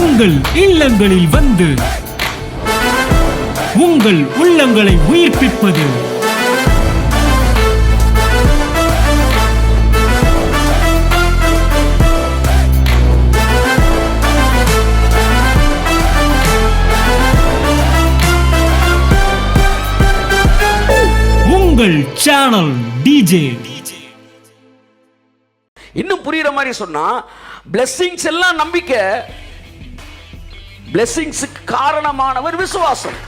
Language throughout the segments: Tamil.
உங்கள் இல்லங்களில் வந்து உங்கள் உள்ளங்களை உயிர்ப்பிப்பது உங்கள் சேனல் டிஜே. இன்னும் புரியுற மாதிரி சொன்னா, பிளெஸிங்ஸ் எல்லாம் நம்பிக்கை, பிளெஸிங்ஸ்க்கு காரணமானவர் விசுவாசம்.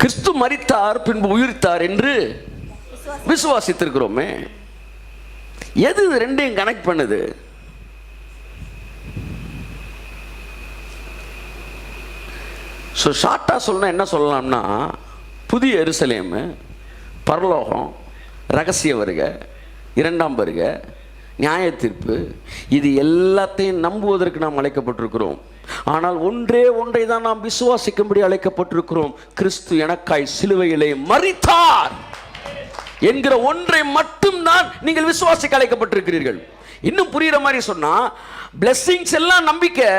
கிறிஸ்து மரித்தார் பின்பு உயிர்த்தார் என்று விசுவாசித்திருக்கிறோமே. எது இது ரெண்டையும் கனெக்ட் பண்ணுது? ஸோ ஷார்ட்டாக சொல்லணும், என்ன சொல்லலாம்னா, புதிய எருசலேம், பரலோகம், ரகசிய வருகை, இரண்டாம் வருகை, நியாய தீர்ப்பு, இது எல்லாத்தையும் நம்புவதற்கு நாம் அழைக்கப்பட்டிருக்கிறோம். ஆனால் ஒன்றை தான் நாம் விசுவாசிக்கும்படி அழைக்கப்பட்டிருக்கிறோம். கிறிஸ்து எனக்காய் சிலுவையிலே மரித்தார் என்கிற ஒன்றை மட்டும் தான் நீங்கள் விசுவாசிக்க அழைக்கப்பட்டிருக்கிறீர்கள். இன்னும் புரியுற மாதிரி சொன்னா, பிளெஸிங்ஸ் எல்லாம் நம்பிக்கை,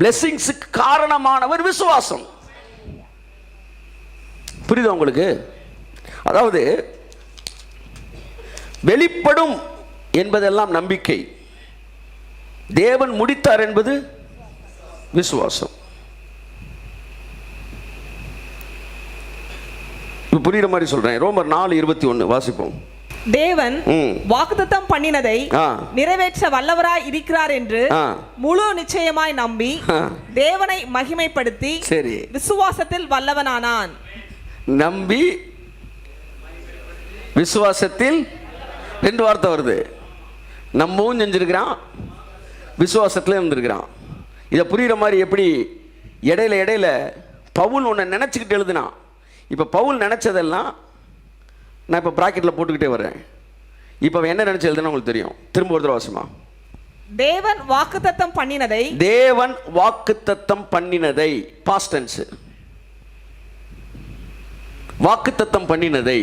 பிளெஸிங்ஸ்க்கு காரணமானவர் விசுவாசம். புரியுதா உங்களுக்கு? அதாவது வெளிப்படும் என்பதெல்லாம் நம்பிக்கை, தேவன் முடித்தார் என்பது விசுவாசம். புரியுற மாதிரி சொல்றேன். ரோமர் 4:21 வாசிப்போம். தேவன் வாக்குத்தத்தம் பண்ணினதை நிறைவேற்ற வல்லவராய் இருக்கிறார் என்று முழு நிச்சயமாய் நம்பி தேவனை மகிமைப்படுத்தி விசுவாசத்தில் வல்லவனானான். நம்பி விசுவாசத்தில், ரெண்டு வார்த்தை வருது. நம்பவும் செஞ்சிருக்கிறான், விசுவாசத்தில் இருந்திருக்கிறான். இதை புரியுற மாதிரி எப்படி இடையில பவுல் ஒன்று நினச்சிக்கிட்டு எழுதுனான். இப்போ பவுல் நினச்சதெல்லாம் நான் இப்போ ப்ராக்கெட்டில் போட்டுக்கிட்டே வரேன். இப்போ என்ன நினச்சி எழுதுனா உங்களுக்கு தெரியும். திரும்ப ஒரு தடவை வாசிமா. தேவன் வாக்குத்தத்தம் பண்ணினதை, தேவன் வாக்குத்தத்தம் பண்ணினதை, பாஸ்ட் டென்ஸ், வாக்குத்தத்தம் பண்ணினதை,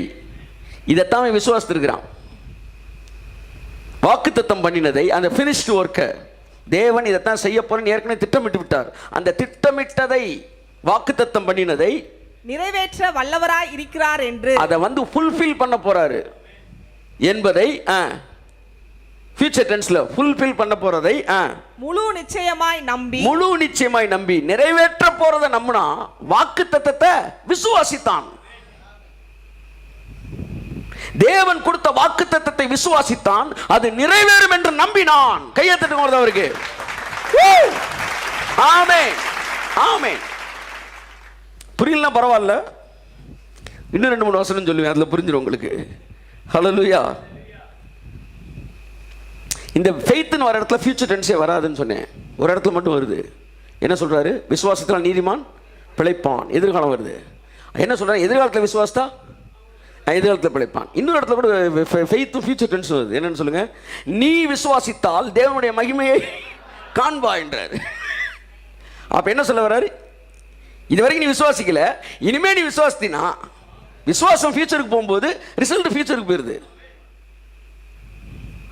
இதைத்தான் விசுவாசித்திருக்கிறான். வாக்குத்தத்தம் பண்ணினதை, அந்த ஃபினிஷ்டு ஒர்க்கை, தேவன் இதைத்தான் செய்ய போறேன்னு ஏற்கனவே திட்டமிட்டு விட்டார். அந்த திட்டமிட்டதை, வாக்குத்தத்தம் பண்ணினதை நிறைவேற்ற வல்லவராய் இருக்கிறார் என்று, அதை ஃபுல்ஃபில் பண்ண போறாரு என்பதை, ஃபியூச்சர் டென்ஸ்ல ஃபுல்ஃபில் பண்ண போறதை முழு நிச்சயமாய் நம்பி நிறைவேற்ற போறதை நம்பினா வாக்குத்தத்தத்தை விசுவாசித்தான். தேவன் கொடுத்த வாக்குத்தத்தத்தை விசுவாசித்தான், அது நிறைவேறும் என்று நம்பினான். கையை தட்டுங்க அவருக்கு. ஆமென், ஆமென். புரியல பரவாயில்ல, இன்னும் 2-3 வசனம் சொல்லுவேன், அதுல புரிஞ்சிடும் உங்களுக்கு. ஹல்லேலூயா. இந்த ஃபெய்த்னு வர இடத்துல ஃபியூச்சர் டென்ஸே வராதுன்னு சொன்னேன். ஒரு இடத்துல மட்டும் வருது. என்ன சொல்றாரு? விசுவாசத்தில் நீதிமான் பிழைப்பான். எதிர்காலம் வருது. என்ன சொல்றாரு? எதிர்காலத்தில் விசுவாசத்தா எதிர்காலத்தில் பிழைப்பான். இன்னொரு இடத்துல கூட ஃபெய்த்தும் ஃபியூச்சர் டென்ஸ் வருது. என்னன்னு சொல்லுங்க? நீ விசுவாசித்தால் தேவனுடைய மகிமையை காண்பா என்றார். அப்ப என்ன சொல்ல வர்றாரு? இதுவரைக்கும் நீ விசுவாசிக்கல, இனிமே நீ விசுவாசித்தினா விசுவாசம் ஃபியூச்சருக்கு போகும்போது ரிசல்ட் ஃபியூச்சருக்கு போயிருது.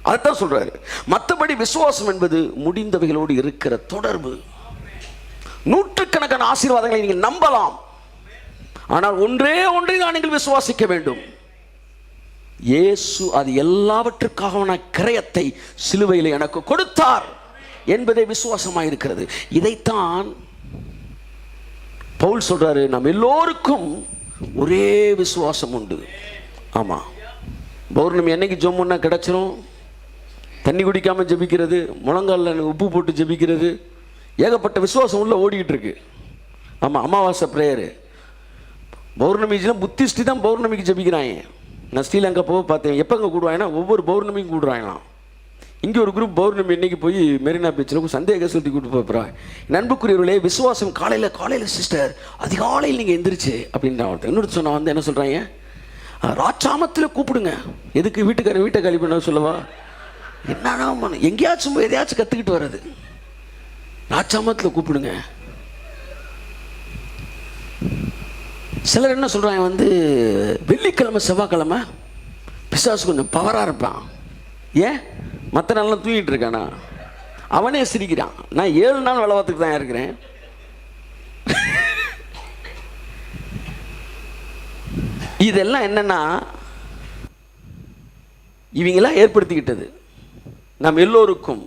அதைத்தான் சொல்றாரு. மற்றபடி விசுவாசம் என்பது முடிந்தவைகளோடு இருக்கிற தொடர்பு. நூற்றுக்கணக்கான ஆசீர்வாதங்களை நீங்கள் நம்பலாம், ஆனால் ஒன்றை தான் நீங்கள் விசுவாசிக்க வேண்டும். இயேசு அது எல்லாவற்றுக்காக கிரயத்தை சிலுவையில் எனக்கு கொடுத்தார் என்பதே விசுவாசமாக இருக்கிறது. இதைத்தான் பவுல் சொல்றாரு, நம்ம எல்லோருக்கும் ஒரே விசுவாசம் உண்டு. ஆமா, பௌர்ணமி என்னைக்கு ஜெபம்னா கிடைச்சிரும். தண்ணி குடிக்காம ஜெபிக்கிறது, முழங்காலில் உப்பு போட்டு ஜெபிக்கிறது, ஏகப்பட்ட விசுவாசம் உள்ள ஓடிக்கிட்டு இருக்கு. ஆமா, அமாவாசை பிரேயரு, பௌர்ணமிலாம் புத்திஸ்டி தான் பௌர்ணமிக்கு ஜெபிக்கிறாங்க. நான் ஸ்ரீலங்கா போக பார்த்தேன். எப்போ கூடுவாங்கன்னா ஒவ்வொரு பௌர்ணமிக்கும் கூடுறாங்களாம். இங்கே ஒரு குரூப் பௌர்ணமி இன்னைக்கு போய் மெரினா பீச்சில் சந்தேக சொல்லி கூட்டு போகிறாங்க. நண்புக்குரியவர்களே, விசுவாசம் காலையில் சிஸ்டர் அதிகாலையில் நீங்கள் எந்திரிச்சு அப்படின்னு ஒருத்தர் இன்னொரு சொன்ன என்ன சொல்கிறாங்க, ராச்சாமத்தில் கூப்பிடுங்க. எதுக்கு வீட்டை காலி பண்ண சொல்லவா? என்னன்னா எங்கேயாச்சும் போய் எதையாச்சும் கற்றுக்கிட்டு வர்றது. ராச்சாமத்தில் கூப்பிடுங்க. சிலர் என்ன சொல்கிறாங்க, வெள்ளிக்கிழமை செவ்வாய்க்கிழமை பிசாசு கொஞ்சம் பவராக இருப்பான். ஏன் மற்ற நாள்லாம் தூங்கிட்டு இருக்கானா? அவனே சிரிக்கிறான். நான் 7 நாள் வேலை பார்த்துட்டு தான் இருக்கிறேன். இதெல்லாம் என்னன்னா இவங்களாம் ஏற்படுத்திக்கிட்டது. நம்ம எல்லோருக்கும்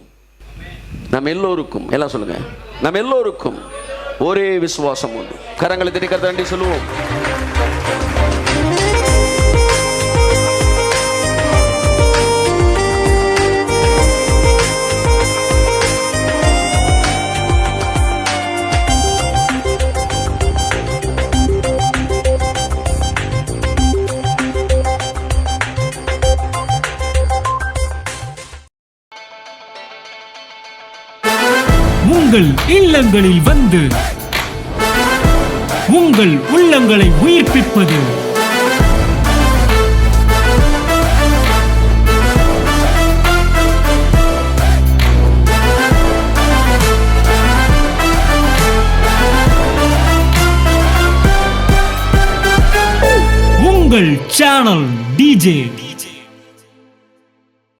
எல்லாம் சொல்லுங்க, நம்ம எல்லோருக்கும் ஒரே விசுவாசம் உண்டு. கரங்களை தட்டி கர்த்தரை சொல்லுவோம். உங்கள் இல்லங்களில் வந்து உங்கள் உள்ளங்களை உயிர்ப்பிப்பது உங்கள் சேனல் டிஜே.